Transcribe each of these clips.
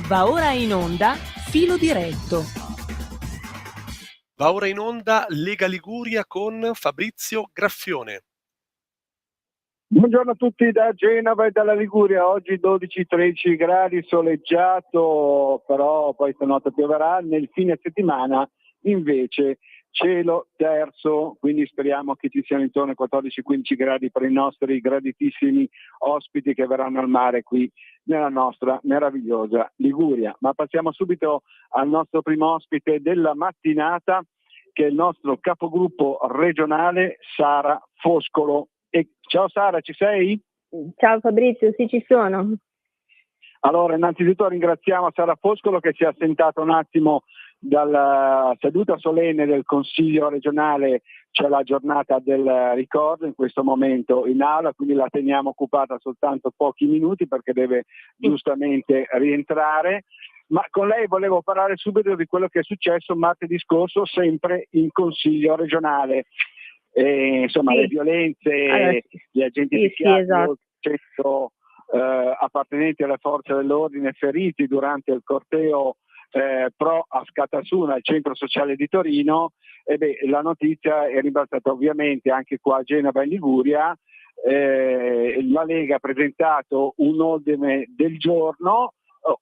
Va ora in onda Filo Diretto. Va ora in onda Lega Liguria con Fabrizio Graffione. Buongiorno a tutti da Genova e dalla Liguria. Oggi 12-13 gradi, soleggiato, però poi stanotte pioverà. Nel fine settimana invece cielo terzo, quindi speriamo che ci siano intorno ai 14-15 gradi per i nostri graditissimi ospiti che verranno al mare qui nella nostra meravigliosa Liguria. Ma passiamo subito al nostro primo ospite della mattinata, che è il nostro capogruppo regionale Sara Foscolo. Ciao Sara, ci sei? Ciao Fabrizio, sì, ci sono. Allora, innanzitutto ringraziamo Sara Foscolo che si è assentata un attimo dalla seduta solenne del Consiglio regionale, cioè la giornata del ricordo in questo momento in aula, quindi la teniamo occupata soltanto pochi minuti perché deve giustamente rientrare. Ma con lei volevo parlare subito di quello che è successo martedì scorso, sempre in Consiglio regionale. Insomma, sì. Le violenze, gli agenti picchiati, esatto. 100 appartenenti alle forze dell'ordine feriti durante il corteo pro Askatasuna, il centro sociale di Torino. La notizia è rimbalzata ovviamente anche qua a Genova in Liguria. La Lega ha presentato un ordine del giorno,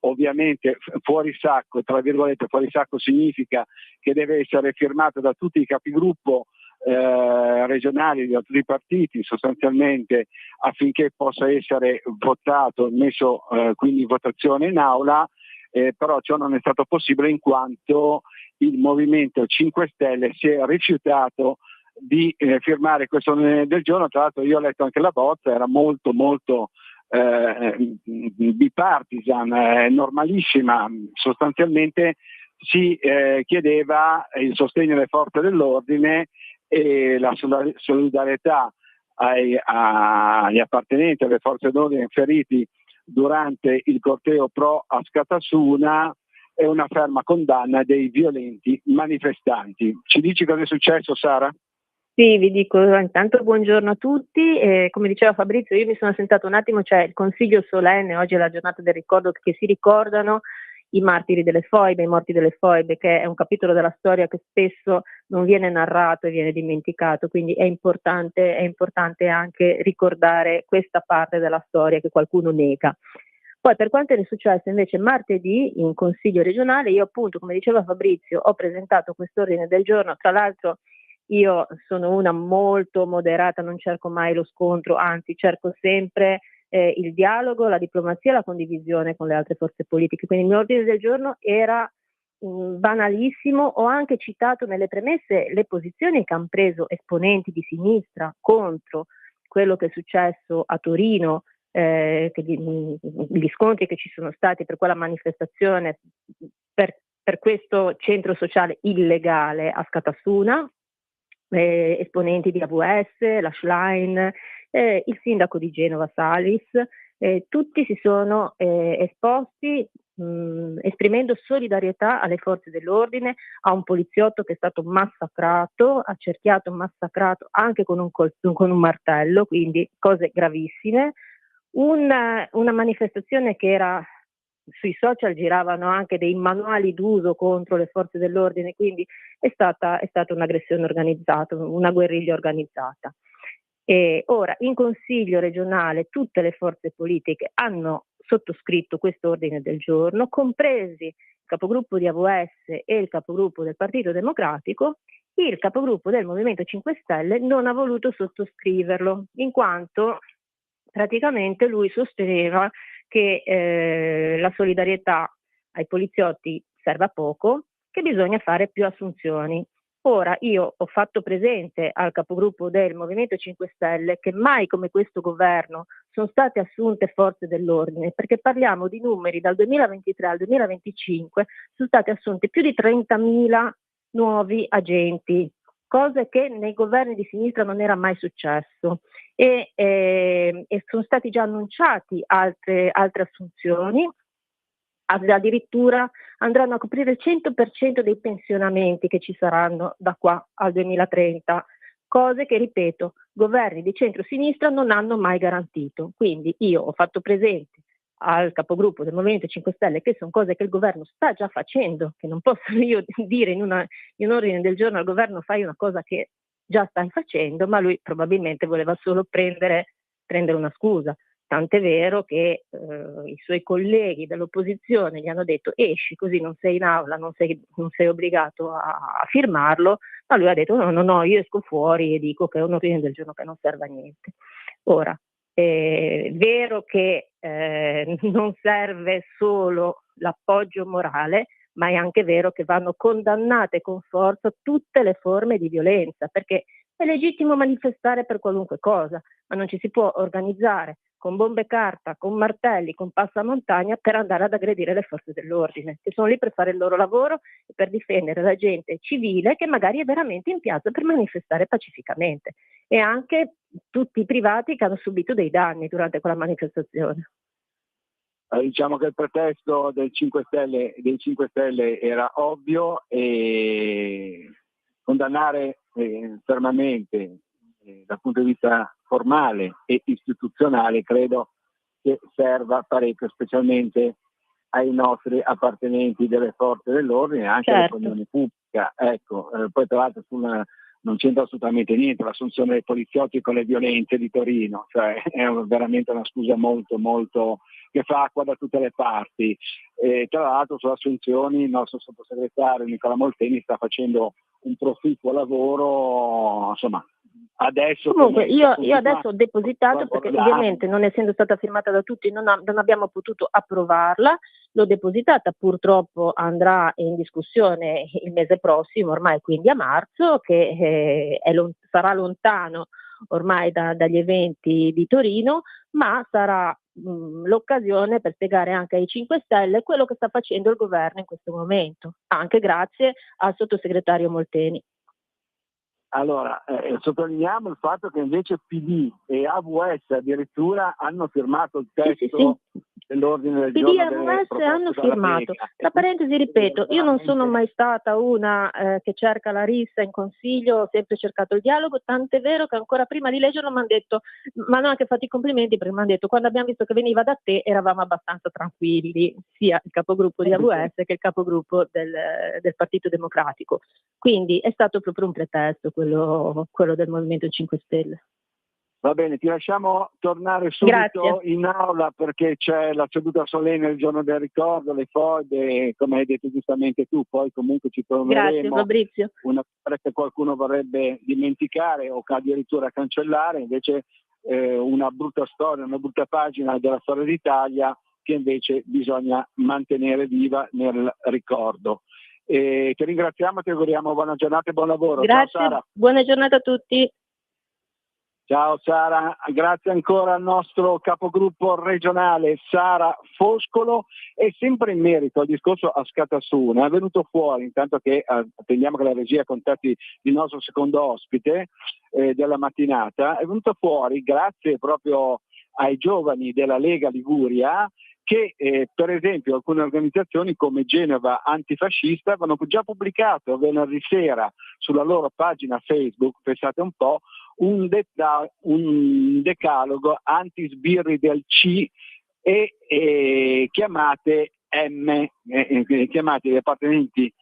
ovviamente fuori sacco, tra virgolette fuori sacco significa che deve essere firmato da tutti i capigruppo regionali di tutti i partiti sostanzialmente, affinché possa essere votato, messo quindi in votazione in aula, però ciò non è stato possibile in quanto il Movimento 5 Stelle si è rifiutato di firmare questo ordine del giorno. Tra l'altro io ho letto anche la bozza, era molto bipartisan, normalissima. Sostanzialmente si chiedeva il sostegno alle forze dell'ordine e la solidarietà agli appartenenti alle forze dell'ordine feriti durante il corteo pro Askatasuna e una ferma condanna dei violenti manifestanti. Ci dici cosa è successo, Sara? Sì, vi dico intanto buongiorno a tutti. Come diceva Fabrizio, io mi sono assentata un attimo, c'è il Consiglio solenne, oggi è la giornata del ricordo, che si ricordano i martiri delle foibe, i morti delle foibe, che è un capitolo della storia che spesso non viene narrato e viene dimenticato, quindi è importante anche ricordare questa parte della storia che qualcuno nega. Poi per quanto è successo invece martedì in Consiglio regionale, io appunto, come diceva Fabrizio, ho presentato questo ordine del giorno. Tra l'altro io sono una molto moderata, non cerco mai lo scontro, anzi cerco sempre il dialogo, la diplomazia e la condivisione con le altre forze politiche. Quindi il mio ordine del giorno era banalissimo. Ho anche citato nelle premesse le posizioni che hanno preso esponenti di sinistra contro quello che è successo a Torino, gli scontri che ci sono stati per quella manifestazione, per questo centro sociale illegale a Scatasuna, esponenti di AVS, la Schlein, il sindaco di Genova Salis, tutti si sono esposti esprimendo solidarietà alle forze dell'ordine, a un poliziotto che è stato massacrato, accerchiato, massacrato anche con un martello, quindi cose gravissime. Una manifestazione che era sui social, giravano anche dei manuali d'uso contro le forze dell'ordine, quindi è stata un'aggressione organizzata, una guerriglia organizzata. E ora in Consiglio regionale tutte le forze politiche hanno sottoscritto questo ordine del giorno, compresi il capogruppo di AVS e il capogruppo del Partito Democratico. Il capogruppo del Movimento 5 Stelle non ha voluto sottoscriverlo, in quanto praticamente lui sosteneva che la solidarietà ai poliziotti serve a poco, che bisogna fare più assunzioni. Ora io ho fatto presente al capogruppo del Movimento 5 Stelle che mai come questo governo sono state assunte forze dell'ordine, perché parliamo di numeri dal 2023 al 2025, sono state assunte più di 30.000 nuovi agenti, cose che nei governi di sinistra non era mai successo. E sono stati già annunciati altre assunzioni, addirittura andranno a coprire il 100% dei pensionamenti che ci saranno da qua al 2030, cose che, ripeto, governi di centro-sinistra non hanno mai garantito. Quindi io ho fatto presente al capogruppo del Movimento 5 Stelle che sono cose che il governo sta già facendo, che non posso io dire in un ordine del giorno al governo fai una cosa che già stai facendo, ma lui probabilmente voleva solo prendere una scusa. Tant'è vero che i suoi colleghi dell'opposizione gli hanno detto esci, così non sei in aula, non sei obbligato a firmarlo, ma lui ha detto no, io esco fuori e dico che è un ordine del giorno che non serve a niente. Ora, è vero che non serve solo l'appoggio morale, ma è anche vero che vanno condannate con forza tutte le forme di violenza, perché è legittimo manifestare per qualunque cosa, ma non ci si può organizzare con bombe carta, con martelli, con passamontagna per andare ad aggredire le forze dell'ordine, che sono lì per fare il loro lavoro e per difendere la gente civile che magari è veramente in piazza per manifestare pacificamente, e anche tutti i privati che hanno subito dei danni durante quella manifestazione. Diciamo che il pretesto dei 5 Stelle era ovvio, e condannare fermamente dal punto di vista formale e istituzionale credo che serva parecchio, specialmente ai nostri appartenenti delle forze dell'ordine e anche all'opinione pubblica. Ecco, poi tra l'altro non c'entra assolutamente niente l'assunzione dei poliziotti con le violenze di Torino, cioè è veramente una scusa molto molto che fa acqua da tutte le parti. E tra l'altro sulle assunzioni il nostro sottosegretario Nicola Molteni sta facendo un proficuo lavoro, insomma. Adesso comunque io adesso ho depositato, perché ovviamente non essendo stata firmata da tutti non abbiamo potuto approvarla, l'ho depositata, purtroppo andrà in discussione il mese prossimo, ormai quindi a marzo, che sarà lontano ormai dagli eventi di Torino, ma sarà l'occasione per spiegare anche ai 5 Stelle quello che sta facendo il governo in questo momento, anche grazie al sottosegretario Molteni. Allora, sottolineiamo il fatto che invece PD e AVS addirittura hanno firmato il testo dell'ordine del giorno. PD e AVS hanno firmato. Tra parentesi ripeto, io non sono mai stata una che cerca la rissa in consiglio, ho sempre cercato il dialogo, tant'è vero che ancora prima di leggerlo mi hanno detto, ma hanno anche fatto i complimenti, perché mi hanno detto quando abbiamo visto che veniva da te eravamo abbastanza tranquilli, sia il capogruppo di AVS che il capogruppo del Partito Democratico. Quindi è stato proprio un pretesto quello del Movimento 5 Stelle. Va bene, ti lasciamo tornare subito Grazie. in aula perché c'è la seduta solenne il giorno del ricordo, le foibe, come hai detto giustamente tu, poi comunque ci torneremo. Grazie Fabrizio. Una cosa che qualcuno vorrebbe dimenticare o addirittura cancellare, invece una brutta storia, una brutta pagina della storia d'Italia che invece bisogna mantenere viva nel ricordo. Ti ringraziamo, ti auguriamo buona giornata e buon lavoro. Grazie, ciao Sara. Buona giornata a tutti. Ciao Sara, grazie ancora al nostro capogruppo regionale Sara Foscolo, e sempre in merito al discorso a Scatassuna è venuto fuori, intanto che attendiamo che la regia contatti il nostro secondo ospite della mattinata, è venuto fuori grazie proprio ai giovani della Lega Liguria che per esempio alcune organizzazioni come Genova Antifascista avevano già pubblicato venerdì sera sulla loro pagina Facebook, pensate un po', un decalogo anti-sbirri del C e chiamate M, chiamate gli appartenenti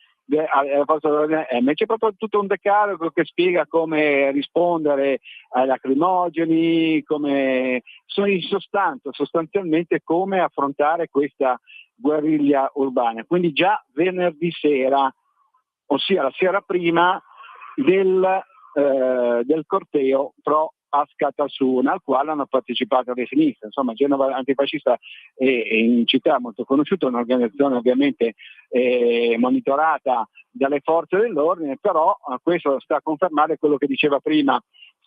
alla forza dell'ordine M. C'è proprio tutto un decalogo che spiega come rispondere ai lacrimogeni, come sostanzialmente come affrontare questa guerriglia urbana. Quindi già venerdì sera, ossia la sera prima del corteo pro Ascatassuna, al quale hanno partecipato le sinistre. Insomma, Genova Antifascista è in città molto conosciuta, un'organizzazione ovviamente monitorata dalle forze dell'ordine, però questo sta a confermare quello che diceva prima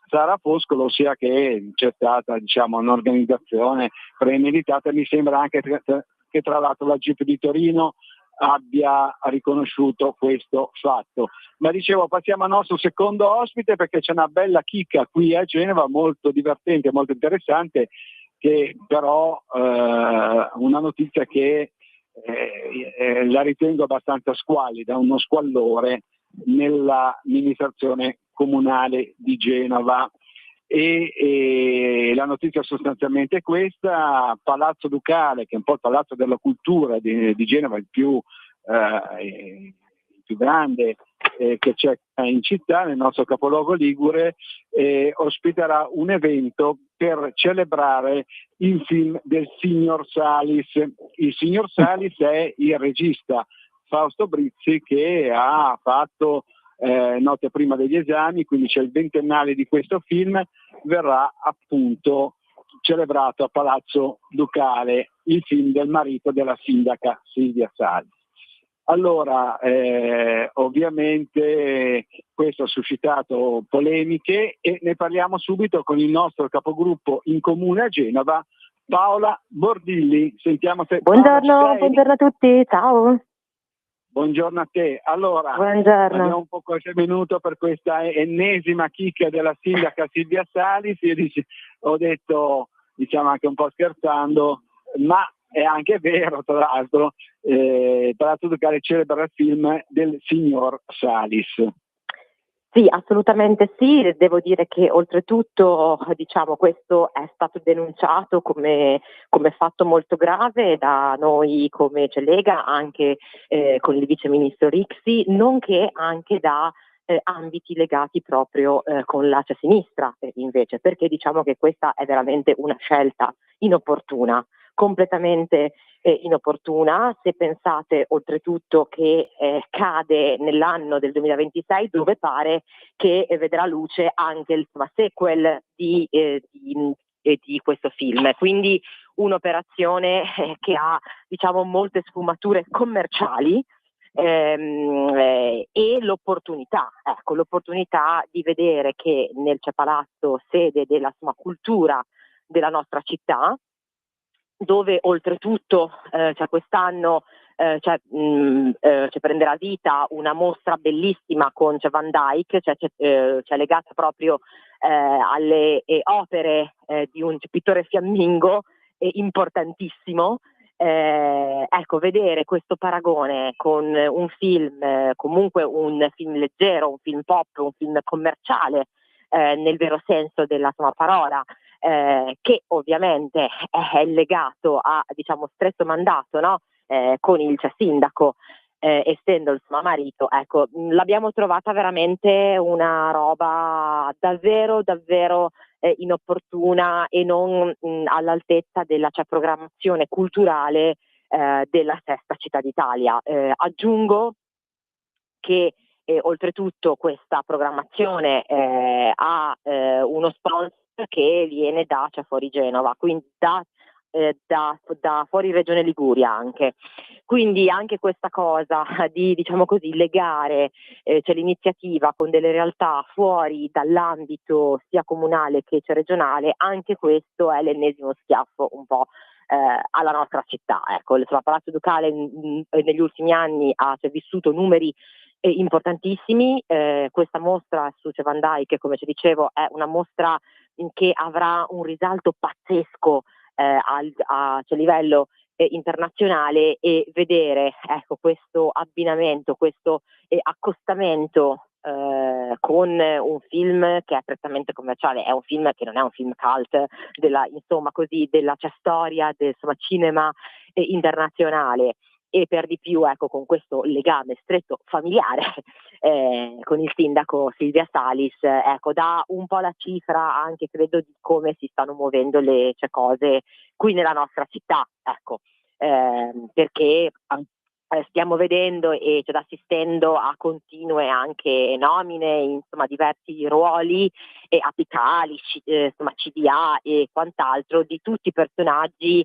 Sara Foscolo, ossia che c'è stata un'organizzazione premeditata. Mi sembra anche che tra l'altro la GIP di Torino abbia riconosciuto questo fatto. Ma dicevo, passiamo al nostro secondo ospite perché c'è una bella chicca qui a Genova, molto divertente, molto interessante, che però una notizia che la ritengo abbastanza squallida, uno squallore nell'amministrazione comunale di Genova. e la notizia sostanzialmente è questa: Palazzo Ducale, che è un po' il palazzo della cultura di Genova, il più grande che c'è in città, nel nostro capoluogo ligure, ospiterà un evento per celebrare il film del signor Salis. Il signor Salis è il regista Fausto Brizzi, che ha fatto notte prima degli esami, quindi c'è il ventennale di questo film, verrà appunto celebrato a Palazzo Ducale, il film del marito della sindaca Silvia Salis. Allora, ovviamente questo ha suscitato polemiche e ne parliamo subito con il nostro capogruppo in comune a Genova, Paola Bordilli. Sentiamo se Buongiorno a tutti, ciao. Buongiorno a te. Allora, abbiamo un po' qualche minuto per questa ennesima chicca della sindaca Silvia Salis. Io ho detto, diciamo anche un po' scherzando, ma è anche vero, tra l'altro, Palazzo Ducale celebra il film del signor Salis. Sì, assolutamente sì, devo dire che oltretutto diciamo, questo è stato denunciato come fatto molto grave da noi come Lega, anche con il vice ministro Rixi, nonché anche da ambiti legati proprio con l'Ace Sinistra invece, perché diciamo che questa è veramente una scelta inopportuna, completamente inopportuna, se pensate oltretutto che cade nell'anno del 2026, dove pare che vedrà luce anche il sequel di questo film, quindi un'operazione che ha diciamo molte sfumature commerciali e l'opportunità di vedere che nel Palazzo, sede della cultura della nostra città, dove oltretutto quest'anno prenderà vita una mostra bellissima con Van Dyck, legata proprio alle opere di un pittore fiammingo importantissimo. Ecco, vedere questo paragone con un film, comunque un film leggero, un film pop, un film commerciale, nel vero senso della sua parola, che ovviamente è legato a diciamo stretto mandato, no? Con il sindaco, essendo il suo marito, ecco, l'abbiamo trovata veramente una roba davvero inopportuna e non all'altezza della programmazione culturale della sesta città d'Italia. Aggiungo che oltretutto questa programmazione ha uno sponsor che viene da fuori Genova, quindi da fuori Regione Liguria anche. Quindi anche questa cosa di diciamo così legare l'iniziativa con delle realtà fuori dall'ambito sia comunale che regionale, anche questo è l'ennesimo schiaffo un po' alla nostra città. Ecco, Palazzo Ducale negli ultimi anni ha vissuto numeri importantissimi. Questa mostra su Van Dyck, come ci dicevo, è una mostra che avrà un risalto pazzesco a livello internazionale, e vedere ecco questo abbinamento, questo accostamento con un film che è prettamente commerciale, è un film che non è un film cult della storia del cinema internazionale, e per di più ecco con questo legame stretto familiare con il sindaco Silvia Salis, ecco, dà un po' la cifra anche credo di come si stanno muovendo le cose qui nella nostra città, ecco, perché stiamo vedendo e assistendo a continue anche nomine in diversi ruoli apicali, CDA e quant'altro, di tutti i personaggi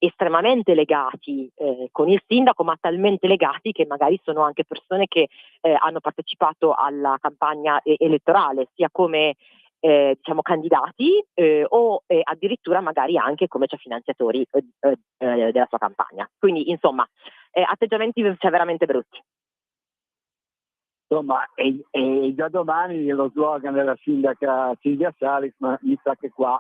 estremamente legati con il sindaco, ma talmente legati che magari sono anche persone che hanno partecipato alla campagna elettorale, sia come candidati o addirittura magari anche come finanziatori della sua campagna. Quindi insomma atteggiamenti veramente brutti. Insomma, è già domani lo slogan della sindaca Silvia Salis, ma mi sa che qua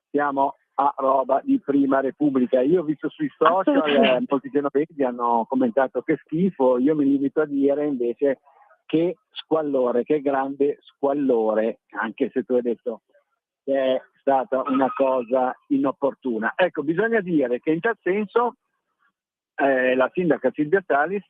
siamo a roba di Prima Repubblica. Io ho visto sui social molti genovesi hanno commentato che schifo, io mi limito a dire invece che squallore, che grande squallore, anche se tu hai detto che è stata una cosa inopportuna. Ecco, bisogna dire che in tal senso la sindaca Silvia Salis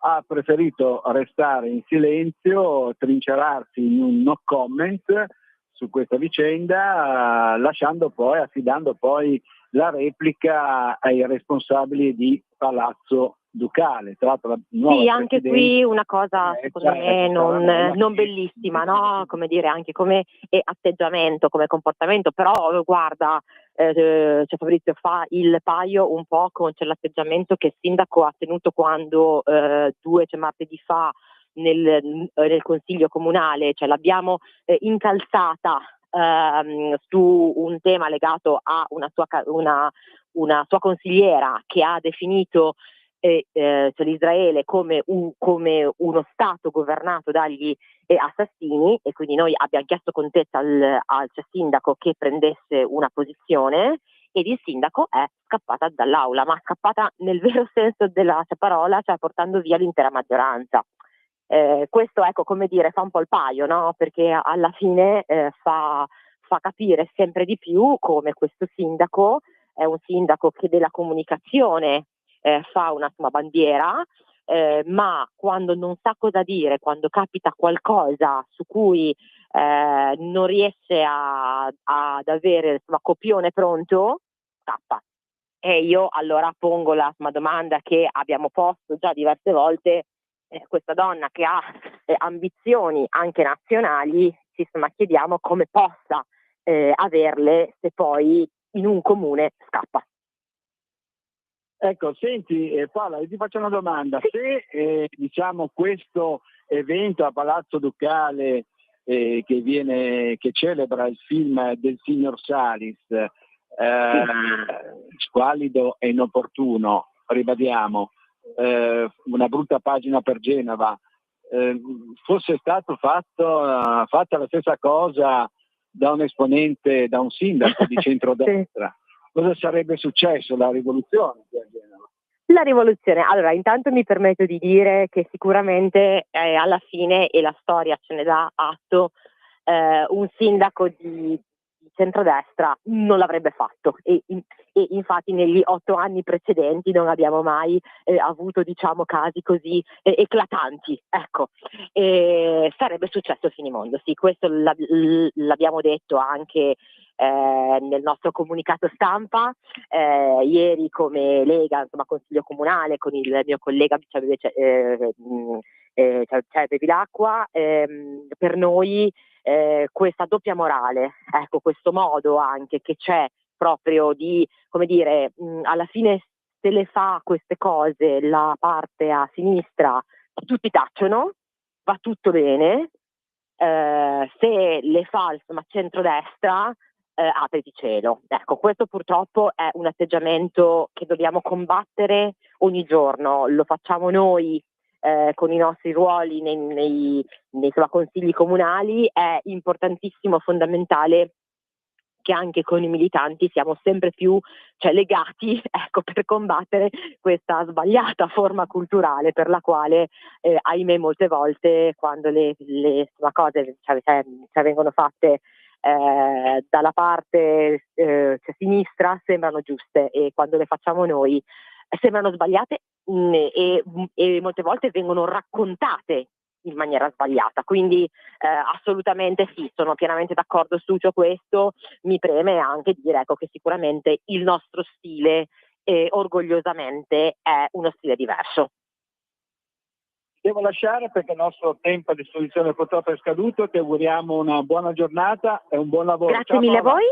ha preferito restare in silenzio, trincerarsi in un no comment su questa vicenda, affidando poi la replica ai responsabili di Palazzo Ducale. Tra l'altro la nuova Sì, anche qui una cosa secondo me non non bellissima, no? Come dire, anche come atteggiamento, come comportamento, però guarda, cioè Fabrizio fa il paio un po' con l'atteggiamento che il sindaco ha tenuto quando martedì fa nel consiglio comunale, cioè l'abbiamo incalzata su un tema legato a una sua consigliera che ha definito l'Israele come uno Stato governato dagli assassini, e quindi noi abbiamo chiesto contezza al sindaco che prendesse una posizione, ed il sindaco è scappata dall'aula, ma scappata nel vero senso della parola, cioè portando via l'intera maggioranza. Questo, ecco, come dire, fa un po' il paio, no? Perché alla fine fa capire sempre di più come questo sindaco è un sindaco che della comunicazione fa una sua bandiera, ma quando non sa cosa dire, quando capita qualcosa su cui non riesce ad avere il copione pronto, scappa. E io allora pongo la domanda che abbiamo posto già diverse volte: questa donna che ha ambizioni anche nazionali, ma chiediamo come possa averle se poi in un comune scappa. Ecco, senti Paola, io ti faccio una domanda. Se questo evento a Palazzo Ducale che celebra il film del signor Salis, squallido e inopportuno, ribadiamo, una brutta pagina per Genova, fosse stato fatta la stessa cosa da un esponente, da un sindaco di centrodestra, cosa sarebbe successo? La rivoluzione a Genova? La rivoluzione, allora intanto mi permetto di dire che sicuramente alla fine, e la storia ce ne dà atto, un sindaco di centrodestra non l'avrebbe fatto, e infatti negli 8 anni precedenti non abbiamo mai avuto casi così eclatanti, ecco. Sarebbe successo finimondo, sì, questo l'abbiamo detto anche nel nostro comunicato stampa ieri come Lega, Consiglio Comunale, con il mio collega Bevilacqua. Per noi questa doppia morale, ecco, questo modo anche che c'è proprio di, come dire, alla fine se le fa queste cose la parte a sinistra, tutti tacciono, va tutto bene, se le fa il centrodestra, apriti cielo. Ecco, questo purtroppo è un atteggiamento che dobbiamo combattere ogni giorno, lo facciamo noi con i nostri ruoli nei consigli comunali. È importantissimo, fondamentale che anche con i militanti siamo sempre più legati, ecco, per combattere questa sbagliata forma culturale per la quale ahimè molte volte quando le cose vengono fatte dalla parte sinistra sembrano giuste, e quando le facciamo noi sembrano sbagliate, e molte volte vengono raccontate in maniera sbagliata. Quindi assolutamente sì, sono pienamente d'accordo su questo. Mi preme anche dire, ecco, che sicuramente il nostro stile orgogliosamente è uno stile diverso. Devo lasciare perché il nostro tempo a disposizione purtroppo è scaduto. Ti auguriamo una buona giornata e un buon lavoro. Grazie mille a voi.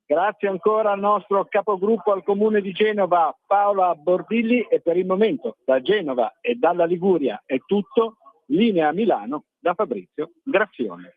Grazie ancora al nostro capogruppo al Comune di Genova, Paola Bordilli, e per il momento da Genova e dalla Liguria è tutto. Linea a Milano da Fabrizio Graffione.